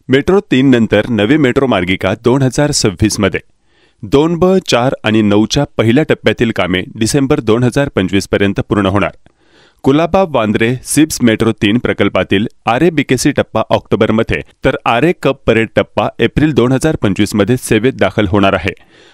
Metro 3 नंतर नवी metro मार्गिका 2026 मध्ये 2B 4 आणि 9च्या पहिल्या टप्प्यातील कामे डिसेंबर 2025 पर्यंत पूर्ण होणार। कुलाबा वांद्रे सिप्स मेट्रो 3 प्रकल्पातील RA-BKC टप्पा ऑक्टोबरमध्ये तर RA कप परेड टप्पा एप्रिल 2025 मध्ये सेवेत दाखल होणार आहे।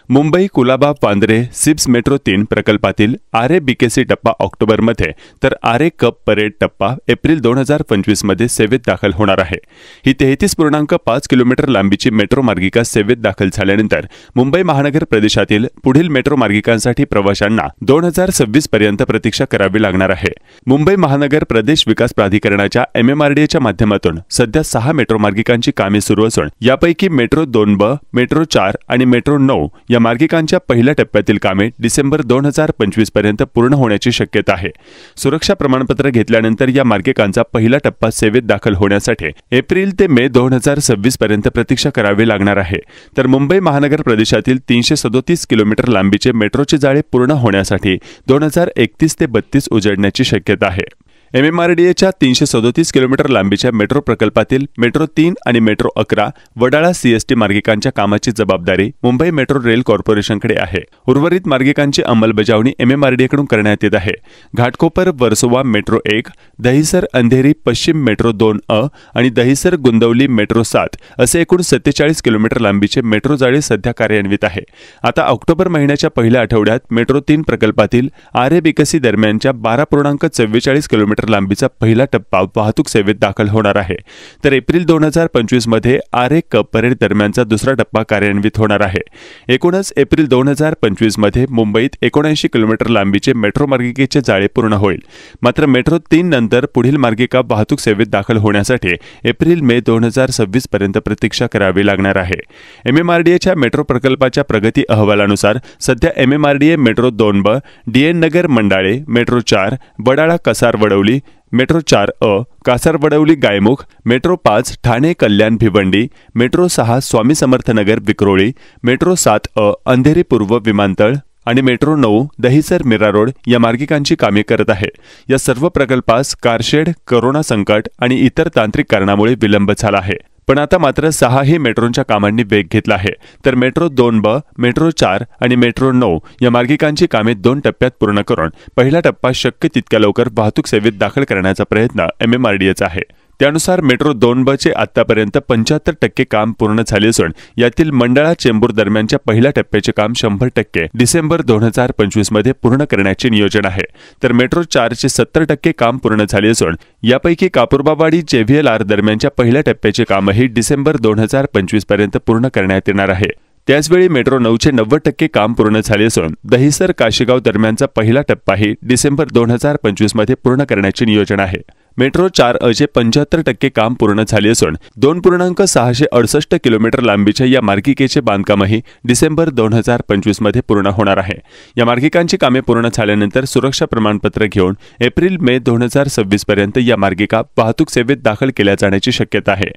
मुंबई कुलाबा वांद्रे सिप्स मेट्रो 3 प्रकल्पातील RA-BKC टप्पा ऑक्टोबरमध्ये तर RA कप परेड टप्पा एप्रिल 2025 मध्ये सेवेत दाखल होणार आहे। ही 33.5 किलोमीटर लांबीची मेट्रो मार्गिका सेवेत दाखल झाल्यानंतर मुंबई महानगर प्रदेशातील पुढील मेट्रो मार्गिकांसाठी प्रवाशांना 2026 पर्यंत प्रतीक्षा करावी लागणार आहे। मुंबई महानगर प्रदेश विकास प्राधिकरणाच्या MMRDAच्या माध्यमातून सध्या 6 मेट्रो मार्गिकांची कामे सुरू असून यापैकी मेट्रो 2B, मेट्रो 4 आणि मेट्रो 9 या मार्गिकांच्या पहिल्या टप्प्यातील कामे डिसेंबर 2025 पर्यंत पूर्ण होण्याची शक्यता आहे। सुरक्षा प्रमाणपत्र घेतल्यानंतर या मार्गिकांचा पहिला टप्पा सेवेत दाखल होण्यासाठी एप्रिल ते मे 2026 पर्यंत प्रतीक्षा करावी लागणार आहे। तर मुंबई महानगर प्रदेशातील 337 किलोमीटर लांबीचे मेट्रोचे जाळे पूर्ण होण्यासाठी 2031 ते 32 उजळण्याची शक्यता आहे। MMRDAच्या 337 किलोमीटर लांबीच्या मेट्रो प्रकल्पातील मेट्रो 3 आणि मेट्रो 11 वडाळा CST मार्गिकांच्या कामाची जबाबदारी मुंबई मेट्रो रेल कॉर्पोरेशनकडे आहे। उर्वरित मार्गिकांची अंमलबजावणी MMRDAकडून करण्यात येत आहे। घाटकोपर वर्सोवा मेट्रो 1, दहिसर अंधेरी पश्चिम मेट्रो 2A आणि दहिसर गुंदवली मेट्रो 7 असे एकूण 47 किलोमीटर लांबीचे मेट्रो जाळे सध्या कार्यान्वित आहे। आता ऑक्टोबर महिन्याच्या पहिल्या आठवड्यात मेट्रो 3 प्रकल्पातील RA-BKC दरम्यानच्या 12.44 किलोमीटर लांबीचा पहिला टप्पा वाहतूक सेवेत दाखल होणार आहे। तर एप्रिल 2025 मध्ये RA कप परेड दरम्यानचा दुसरा टप्पा कार्यान्वित होणार आहे। एकूणच एप्रिल 2025 मध्ये मुंबईत 79 किलोमीटर लांबीचे मेट्रो मार्गिकेचे जाळे पूर्ण होईल। मात्र मेट्रो 3 नंतर पुढील मार्गिका वाहतूक सेवेत दाखल होण्यासाठी एप्रिल मे 2026 पर्यंत प्रतीक्षा करावी लागणार आहे। MMRDAच्या मेट्रो प्रकल्पाच्या प्रगती अहवालानुसार सध्या MMRDA metro 2B, DN Nagar Mandale, metro 4 Wadala Kasar Wadavali, metro 4A Kasar Wadavali Gaimukh, metro 5 Thane Kalyan Bhiwandi, metro 6 Swami Samarth Nagar Vikhroli, metro 7A Andheri पूर्व विमानतळ आणि मेट्रो 9 दहिसर मीरा रोड या मार्गिकांची कामे करत आहे। या सर्व प्रकल्पास कारशेड, कोरोना संकट आणि इतर तांत्रिक कारणामुळे विलंब झाला आहे। पण आता मात्र 6ही मेट्रोंच्या कामांनी वेग घेतला आहे। तर मेट्रो 2B, मेट्रो 4 आणि मेट्रो 9 या मार्गिकांची कामे 2 टप्प्यात पूर्ण करून पहिला टप्पा शक्य तितक्या लवकर वाहतूक सेवेत दाखल करण्याचा प्रयत्न MMRDAचा आहे। त्यानुसार मेट्रो 2Bचे आतापर्यंत 75% काम पूर्ण झाले असून यातील मंडळा चेंबूर दरम्यानच्या पहिल्या टप्प्याचे काम 100% डिसेंबर 2025 मध्ये पूर्ण करण्याचे नियोजन आहे। तर मेट्रो 4चे 70% काम पूर्ण झाले असून यापैकी कापूरबावाडी JVLR दरम्यानच्या पहिल्या टप्प्याचे कामही डिसेंबर 2025 पर्यंत पूर्ण करण्यात येणार आहे। त्याचवेळी मेट्रो 9चे 90% काम पूर्ण झाले असून दहिसर काशीगाव दरम्यानचा पहिला टप्पाही डिसेंबर 2025 मध्ये पूर्ण करण्याचे नियोजन आहे। मेट्रो 4A चे 75% काम पूर्ण झाले असून 2.668 किलोमीटर लांबीच्या या मार्गिकेचे बांधकामही डिसेंबर 2025 मध्ये पूर्ण होणार आहे। या मार्गिकांची कामे पूर्ण झाल्यानंतर सुरक्षा प्रमाणपत्र घेऊन एप्रिल मे 2026 पर्यंत या मार्गिका वाहतूक सेवेत दाखल केल्या जाण्याची शक्यता आहे।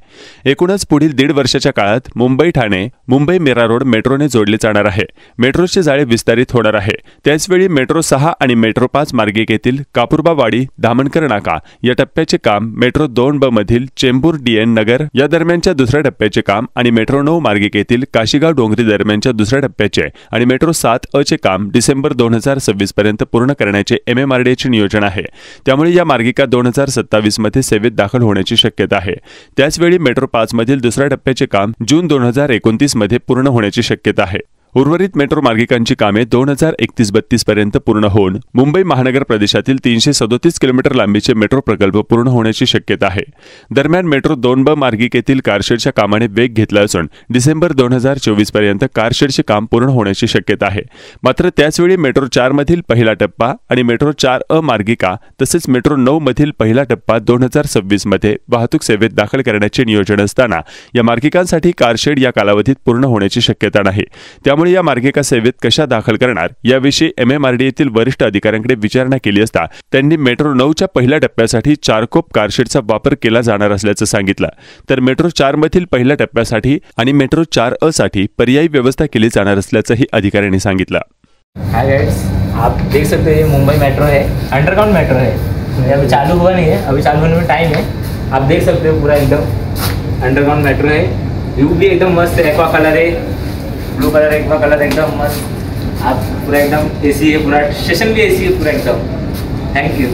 एकूणच पुढील 1.5 वर्षाच्या काळात मुंबई ठाणे, मुंबई मीरा रोड मेट्रोने जोडले जाणार आहे। मेट्रोचे जाळे विस्तारित होणार आहे। त्याचवेळी मेट्रो 6 आणि मेट्रो 5 मार्गिकेतील कापूरबावाडी धामणकर नाका या टप्प्याचे काम, मेट्रो 2B मधील चेंबूर DN नगर या दरम्यानच्या दुसऱ्या टप्प्याचे काम आणि मेट्रो 9 मार्गिकेतील काशीगाव डोंगरी दरम्यानच्या दुसऱ्या टप्प्याचे आणि मेट्रो 7A चे काम डिसेंबर 2026 पर्यंत पूर्ण करण्याचे MMRDAचे नियोजन आहे। त्यामुळे या मार्गिका 2027 मध्ये सेवेत दाखल होण्याची शक्यता आहे। त्याचवेळी मेट्रो 5 मधील दुसऱ्या टप्प्याचे काम जून 2029 मध्ये पूर्ण होण्याची शक्यता आहे। उर्वरित मेट्रो मार्गिकांची कामे 2031-32 पर्यंत पूर्ण होऊन मुंबई महानगर प्रदेशातील 337 किलोमीटर लांबीचे मेट्रो प्रकल्प पूर्ण होण्याची शक्यता आहे। दरम्यान मेट्रो 2B मार्गिकेतील कारशेडच्या कामाने वेग घेतला असून डिसेंबर 2024 पर्यंत कारशेडचे काम पूर्ण होण्याची शक्यता आहे। मात्र त्याचवेळी मेट्रो 4 मधील पहिला टप्पा आणि मेट्रो 4A मार्गिका तसेच मेट्रो 9 मधील पहिला टप्पा 2026 मध्ये वाहतूक सेवेत दाखल करण्याचे नियोजन असताना या मार्गिकांसाठी कारशेड या कालावधीत पूर्ण होण्याची शक्यता नाही। त्यामुळे या मार्गिका सेवेत कशा दाखल करणार याविषयी MMRDAतील वरिष्ठ अधिकाऱ्यांकडे विचारणा केली असता त्यांनी मेट्रो 9च्या पहिल्या टप्प्यासाठी चारकोप कारशेडचा वापर केला जाणार असल्याचं सांगितलं। तर मेट्रो 4 मधील पहिल्या टप्प्यासाठी आणि मेट्रो 4A साठी पर्यायी व्यवस्था केली जाणार असल्याचंही अधिकाऱ्यांनी सांगितलं। हाय गाइस, आप देख सकते हैं मुंबई मेट्रो है, अंडरग्राउंड मेट्रो है। अभी चालू हुआ नहीं है, अभी चालू होने में टाइम है। आप देख सकते हो पूरा एकदम अंडरग्राउंड मेट्रो है। व्यू भी एकदम मस्त है, एक्वा कलर है, ब्लू कलर एक्वा कलर एकदम मस्त। आप पूरा एकदम एसी है, पूरा स्टेशन भी एसी है पूरा एकदम। Thank you.